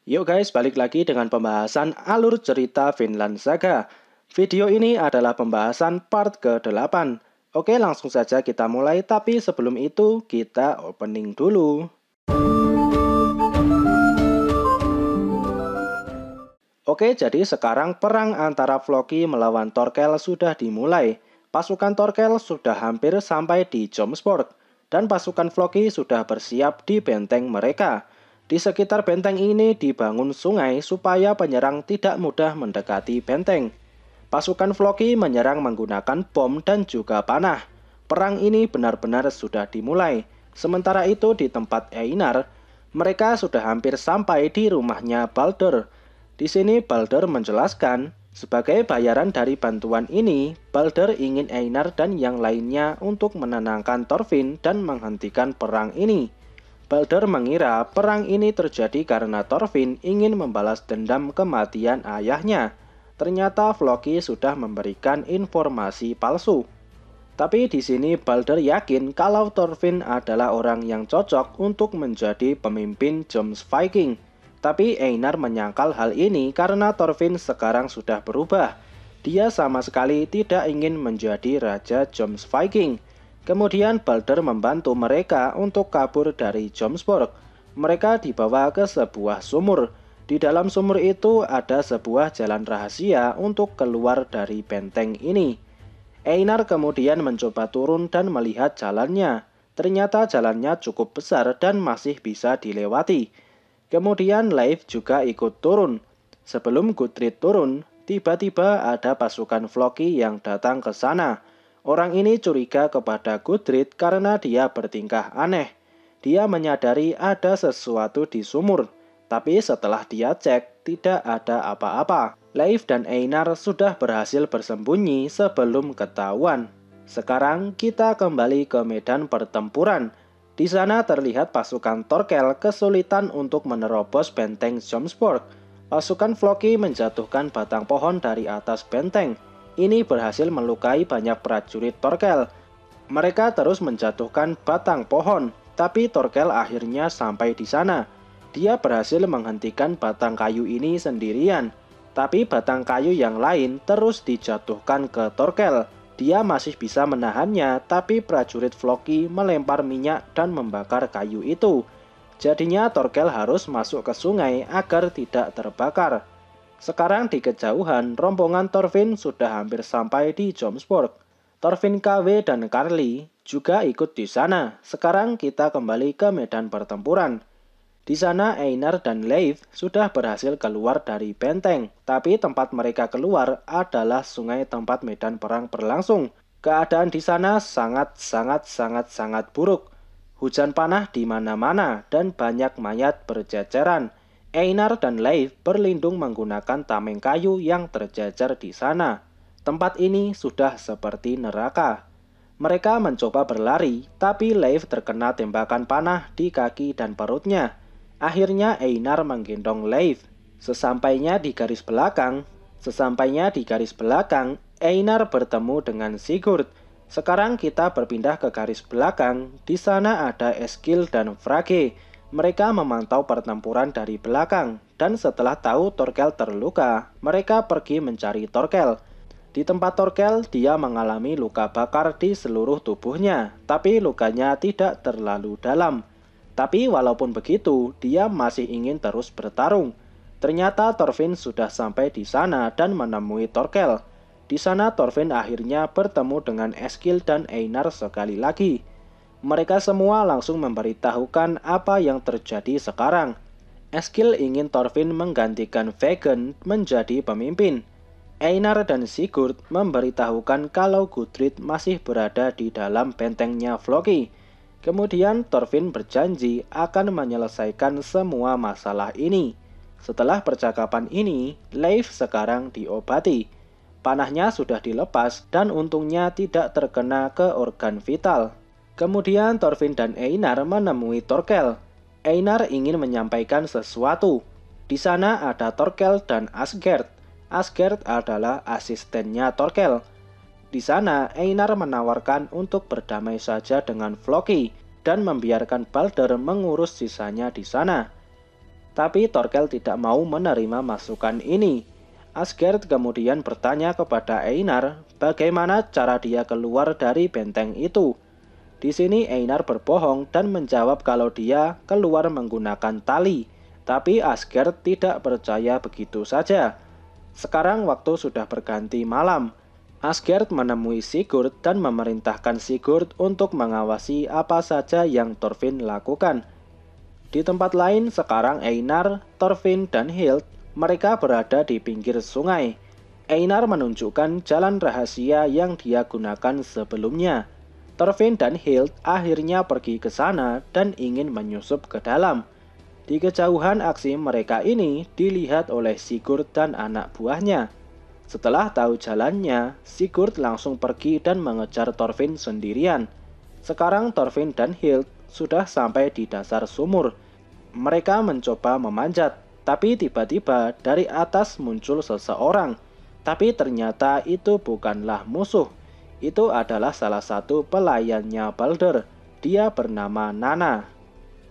Yuk guys, balik lagi dengan pembahasan alur cerita Vinland Saga. Video ini adalah pembahasan part ke-8. Oke, langsung saja kita mulai, tapi sebelum itu kita opening dulu. Oke, jadi sekarang perang antara Floki melawan Thorkel sudah dimulai. Pasukan Thorkel sudah hampir sampai di Jomsborg, dan pasukan Floki sudah bersiap di benteng mereka. Di sekitar benteng ini dibangun sungai supaya penyerang tidak mudah mendekati benteng. Pasukan Floki menyerang menggunakan bom dan juga panah. Perang ini benar-benar sudah dimulai. Sementara itu di tempat Einar, mereka sudah hampir sampai di rumahnya Balder. Di sini Balder menjelaskan, sebagai bayaran dari bantuan ini, Balder ingin Einar dan yang lainnya untuk menenangkan Thorfinn dan menghentikan perang ini. Balder mengira perang ini terjadi karena Thorfinn ingin membalas dendam kematian ayahnya. Ternyata Floki sudah memberikan informasi palsu. Tapi di sini Balder yakin kalau Thorfinn adalah orang yang cocok untuk menjadi pemimpin Jomsviking. Tapi Einar menyangkal hal ini karena Thorfinn sekarang sudah berubah. Dia sama sekali tidak ingin menjadi Raja Jomsviking. Kemudian Balder membantu mereka untuk kabur dari Jomsborg. Mereka dibawa ke sebuah sumur. Di dalam sumur itu ada sebuah jalan rahasia untuk keluar dari benteng ini. Einar kemudian mencoba turun dan melihat jalannya. Ternyata jalannya cukup besar dan masih bisa dilewati. Kemudian Leif juga ikut turun. Sebelum Gudrid turun, tiba-tiba ada pasukan Floki yang datang ke sana. Orang ini curiga kepada Gudrid karena dia bertingkah aneh. Dia menyadari ada sesuatu di sumur, tapi setelah dia cek, tidak ada apa-apa. Leif dan Einar sudah berhasil bersembunyi sebelum ketahuan. Sekarang kita kembali ke medan pertempuran. Di sana terlihat pasukan Thorkel kesulitan untuk menerobos benteng Jomsborg. Pasukan Floki menjatuhkan batang pohon dari atas benteng. Ini berhasil melukai banyak prajurit Thorkel. Mereka terus menjatuhkan batang pohon, tapi Thorkel akhirnya sampai di sana. Dia berhasil menghentikan batang kayu ini sendirian, tapi batang kayu yang lain terus dijatuhkan ke Thorkel. Dia masih bisa menahannya, tapi prajurit Floki melempar minyak dan membakar kayu itu. Jadinya Thorkel harus masuk ke sungai agar tidak terbakar. Sekarang di kejauhan, rombongan Thorfinn sudah hampir sampai di Jomsborg. Thorfinn KW dan Karli juga ikut di sana. Sekarang kita kembali ke medan pertempuran. Di sana Einar dan Leif sudah berhasil keluar dari benteng, tapi tempat mereka keluar adalah sungai tempat medan perang berlangsung. Keadaan di sana sangat buruk. Hujan panah di mana-mana dan banyak mayat berceceran. Einar dan Leif berlindung menggunakan tameng kayu yang terjajar di sana. Tempat ini sudah seperti neraka. Mereka mencoba berlari, tapi Leif terkena tembakan panah di kaki dan perutnya. Akhirnya Einar menggendong Leif. Sesampainya di garis belakang, Einar bertemu dengan Sigurd. Sekarang kita berpindah ke garis belakang. Di sana ada Eskil dan Frage. Mereka memantau pertempuran dari belakang, dan setelah tahu Thorkel terluka, mereka pergi mencari Thorkel. Di tempat Thorkel, dia mengalami luka bakar di seluruh tubuhnya, tapi lukanya tidak terlalu dalam. Tapi walaupun begitu, dia masih ingin terus bertarung. Ternyata Thorfinn sudah sampai di sana dan menemui Thorkel. Di sana Thorfinn akhirnya bertemu dengan Eskil dan Einar sekali lagi. Mereka semua langsung memberitahukan apa yang terjadi sekarang. Eskil ingin Thorfinn menggantikan Vagn menjadi pemimpin. Einar dan Sigurd memberitahukan kalau Gudrid masih berada di dalam bentengnya Floki. Kemudian Thorfinn berjanji akan menyelesaikan semua masalah ini. Setelah percakapan ini, Leif sekarang diobati. Panahnya sudah dilepas dan untungnya tidak terkena ke organ vital. Kemudian Thorfinn dan Einar menemui Thorkel. Einar ingin menyampaikan sesuatu. Di sana ada Thorkel dan Asgerd. Asgerd adalah asistennya Thorkel. Di sana, Einar menawarkan untuk berdamai saja dengan Floki dan membiarkan Balder mengurus sisanya di sana. Tapi Thorkel tidak mau menerima masukan ini. Asgerd kemudian bertanya kepada Einar bagaimana cara dia keluar dari benteng itu. Di sini Einar berbohong dan menjawab kalau dia keluar menggunakan tali. Tapi Asgerd tidak percaya begitu saja. Sekarang waktu sudah berganti malam. Asgerd menemui Sigurd dan memerintahkan Sigurd untuk mengawasi apa saja yang Thorfinn lakukan. Di tempat lain sekarang Einar, Thorfinn, dan Hild mereka berada di pinggir sungai. Einar menunjukkan jalan rahasia yang dia gunakan sebelumnya. Thorfinn dan Hild akhirnya pergi ke sana dan ingin menyusup ke dalam. Di kejauhan aksi mereka ini dilihat oleh Sigurd dan anak buahnya. Setelah tahu jalannya, Sigurd langsung pergi dan mengejar Thorfinn sendirian. Sekarang Thorfinn dan Hild sudah sampai di dasar sumur. Mereka mencoba memanjat, tapi tiba-tiba dari atas muncul seseorang. Tapi ternyata itu bukanlah musuh. Itu adalah salah satu pelayannya Balder. Dia bernama Nanna.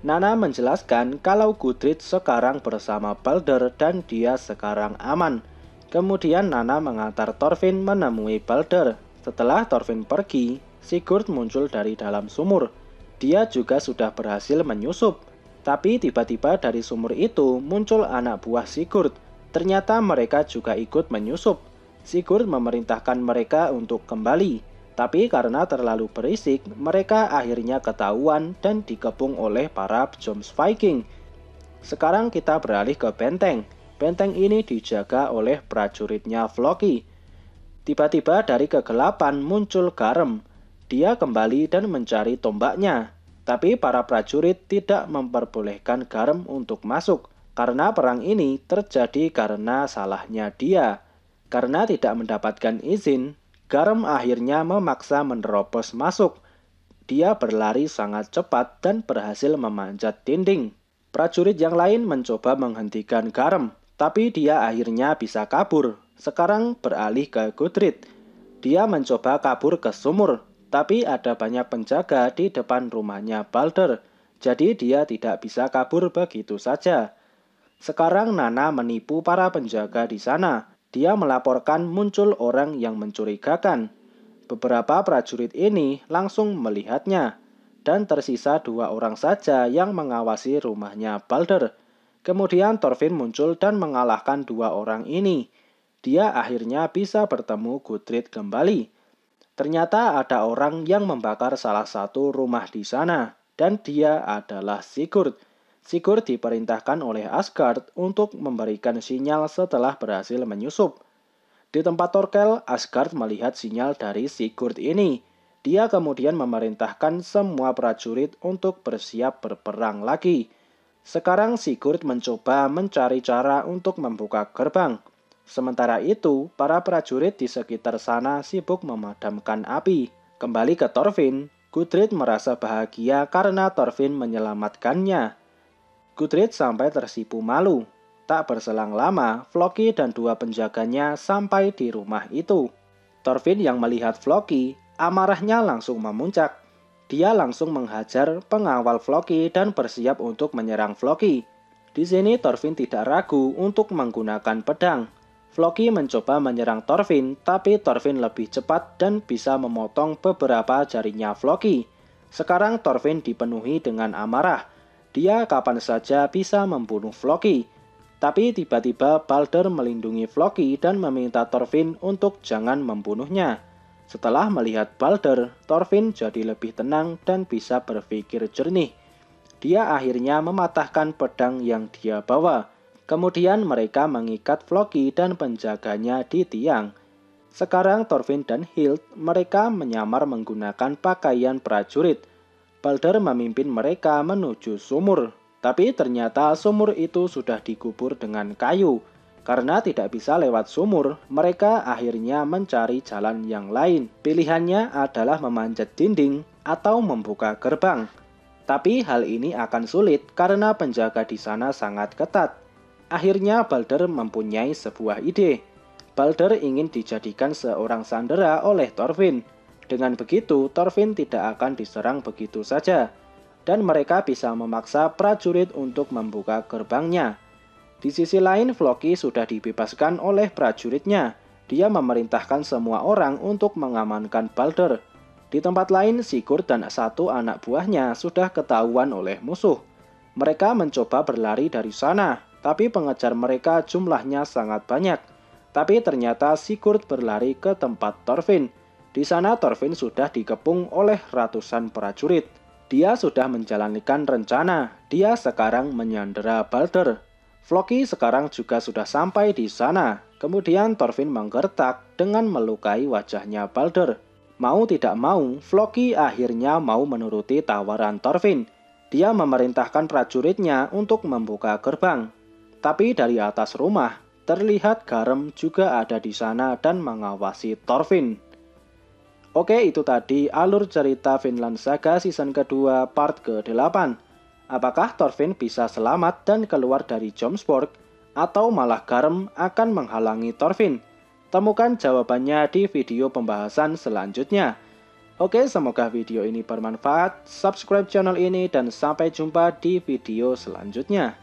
Nanna menjelaskan kalau Gudrid sekarang bersama Balder dan dia sekarang aman. Kemudian Nanna mengantar Thorfinn menemui Balder. Setelah Thorfinn pergi, Sigurd muncul dari dalam sumur. Dia juga sudah berhasil menyusup. Tapi tiba-tiba dari sumur itu muncul anak buah Sigurd. Ternyata mereka juga ikut menyusup. Sigurd memerintahkan mereka untuk kembali. Tapi karena terlalu berisik, mereka akhirnya ketahuan dan dikepung oleh para Jomsviking. Sekarang kita beralih ke benteng. Benteng ini dijaga oleh prajuritnya Floki. Tiba-tiba dari kegelapan muncul Garm. Dia kembali dan mencari tombaknya. Tapi para prajurit tidak memperbolehkan Garm untuk masuk. Karena perang ini terjadi karena salahnya dia. Karena tidak mendapatkan izin, Garm akhirnya memaksa menerobos masuk. Dia berlari sangat cepat dan berhasil memanjat dinding. Prajurit yang lain mencoba menghentikan Garm, tapi dia akhirnya bisa kabur. Sekarang beralih ke Gudrid. Dia mencoba kabur ke sumur, tapi ada banyak penjaga di depan rumahnya Balder. Jadi dia tidak bisa kabur begitu saja. Sekarang Nanna menipu para penjaga di sana. Dia melaporkan muncul orang yang mencurigakan. Beberapa prajurit ini langsung melihatnya. Dan tersisa 2 orang saja yang mengawasi rumahnya Balder. Kemudian Thorfinn muncul dan mengalahkan 2 orang ini. Dia akhirnya bisa bertemu Gudrid kembali. Ternyata ada orang yang membakar salah satu rumah di sana, dan dia adalah Sigurd. Sigurd diperintahkan oleh Asgard untuk memberikan sinyal setelah berhasil menyusup. Di tempat Thorkel, Asgard melihat sinyal dari Sigurd ini. Dia kemudian memerintahkan semua prajurit untuk bersiap berperang lagi. Sekarang Sigurd mencoba mencari cara untuk membuka gerbang. Sementara itu, para prajurit di sekitar sana sibuk memadamkan api. Kembali ke Thorfinn, Gudrid merasa bahagia karena Thorfinn menyelamatkannya. Gudrid sampai tersipu malu. Tak berselang lama, Floki dan 2 penjaganya sampai di rumah itu. Thorfinn yang melihat Floki, amarahnya langsung memuncak. Dia langsung menghajar pengawal Floki dan bersiap untuk menyerang Floki. Di sini Thorfinn tidak ragu untuk menggunakan pedang. Floki mencoba menyerang Thorfinn, tapi Thorfinn lebih cepat dan bisa memotong beberapa jarinya Floki. Sekarang Thorfinn dipenuhi dengan amarah. Dia kapan saja bisa membunuh Floki. Tapi tiba-tiba Balder melindungi Floki dan meminta Thorfinn untuk jangan membunuhnya. Setelah melihat Balder, Thorfinn jadi lebih tenang dan bisa berpikir jernih. Dia akhirnya mematahkan pedang yang dia bawa. Kemudian mereka mengikat Floki dan penjaganya di tiang. Sekarang Thorfinn dan Hild mereka menyamar menggunakan pakaian prajurit. Balder memimpin mereka menuju sumur. Tapi ternyata sumur itu sudah dikubur dengan kayu. Karena tidak bisa lewat sumur, mereka akhirnya mencari jalan yang lain. Pilihannya adalah memanjat dinding atau membuka gerbang. Tapi hal ini akan sulit karena penjaga di sana sangat ketat. Akhirnya Balder mempunyai sebuah ide. Balder ingin dijadikan seorang sandera oleh Thorfinn. Dengan begitu, Thorfinn tidak akan diserang begitu saja. Dan mereka bisa memaksa prajurit untuk membuka gerbangnya. Di sisi lain, Floki sudah dibebaskan oleh prajuritnya. Dia memerintahkan semua orang untuk mengamankan Balder. Di tempat lain, Sigurd dan satu anak buahnya sudah ketahuan oleh musuh. Mereka mencoba berlari dari sana, tapi pengejar mereka jumlahnya sangat banyak. Tapi ternyata Sigurd berlari ke tempat Thorfinn. Di sana Thorfinn sudah dikepung oleh ratusan prajurit. Dia sudah menjalankan rencana. Dia sekarang menyandera Balder. Floki sekarang juga sudah sampai di sana. Kemudian Thorfinn menggertak dengan melukai wajahnya Balder. Mau tidak mau, Floki akhirnya mau menuruti tawaran Thorfinn. Dia memerintahkan prajuritnya untuk membuka gerbang. Tapi dari atas rumah, terlihat Garm juga ada di sana dan mengawasi Thorfinn. Oke, itu tadi alur cerita Vinland Saga season kedua part ke-8. Apakah Thorfinn bisa selamat dan keluar dari Jomsborg, atau malah Garm akan menghalangi Thorfinn? Temukan jawabannya di video pembahasan selanjutnya. Oke, semoga video ini bermanfaat. Subscribe channel ini dan sampai jumpa di video selanjutnya.